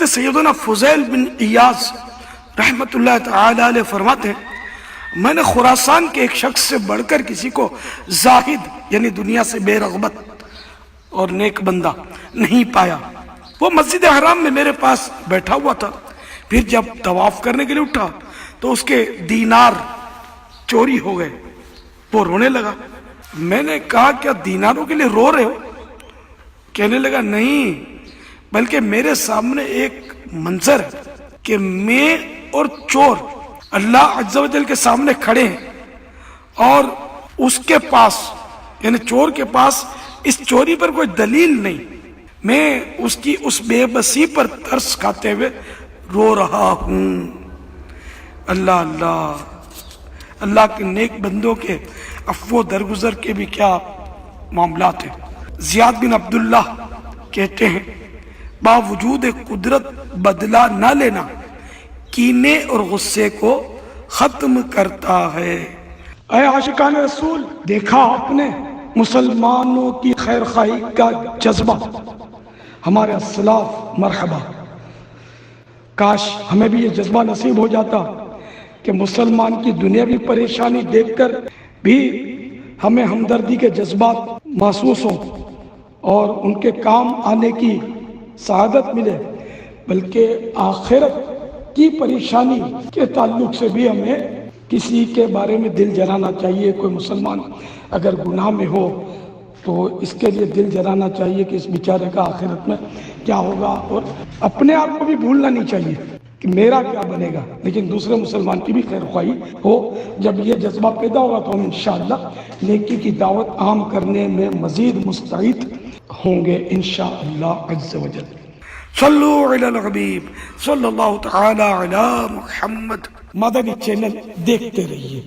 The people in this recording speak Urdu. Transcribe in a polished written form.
حضرت سیدنا فضیل بن عیاض رحمت اللہ تعالی علیہ فرماتے ہیں میں نے خراسان کے ایک شخص سے بڑھ کر کسی کو زاہد یعنی دنیا سے بے رغبت اور نیک بندہ نہیں پایا۔ وہ مسجد حرام میں میرے پاس بیٹھا ہوا تھا، پھر جب طواف کرنے کے لیے اٹھا تو اس کے دینار چوری ہو گئے، وہ رونے لگا۔ میں نے کہا کیا دیناروں کے لیے رو رہے ہو؟ کہنے لگا نہیں، بلکہ میرے سامنے ایک منظر ہے کہ میں اور چور اللہ عز و جل کے سامنے کھڑے ہیں اور اس کے پاس یعنی چور کے پاس اس چوری پر کوئی دلیل نہیں، میں اس کی اس بے بسی پر ترس کھاتے ہوئے رو رہا ہوں۔ اللہ اللہ، اللہ کے نیک بندوں کے عفو درگزر کے بھی کیا معاملات ہیں۔ زیاد بن عبداللہ کہتے ہیں باوجود قدرت بدلہ نہ لینا کینے اور غصے کو ختم کرتا ہے۔ اے عاشقان رسول، دیکھا آپ نے مسلمانوں کی خیر خواہی کا جذبہ، ہمارے اسلاف مرحبا، کاش ہمیں بھی یہ جذبہ نصیب ہو جاتا کہ مسلمان کی دنیاوی پریشانی دیکھ کر بھی ہمیں ہمدردی کے جذبات محسوس ہوں اور ان کے کام آنے کی سعادت ملے، بلکہ آخرت کی پریشانی کے تعلق سے بھی ہمیں کسی کے بارے میں دل جلانا چاہیے۔ کوئی مسلمان اگر گناہ میں ہو تو اس کے لیے دل جلانا چاہیے کہ اس بیچارے کا آخرت میں کیا ہوگا، اور اپنے آپ کو بھی بھولنا نہیں چاہیے کہ میرا کیا بنے گا، لیکن دوسرے مسلمان کی بھی خیر خواہی ہو۔ جب یہ جذبہ پیدا ہوگا تو ہم انشاءاللہ نیکی کی دعوت عام کرنے میں مزید مستعد ہوں گے انشاءاللہ عز و جل۔ صلو علی الحبیب صلی اللہ تعالی علی محمد۔ مدنی چینل دیکھتے رہیے۔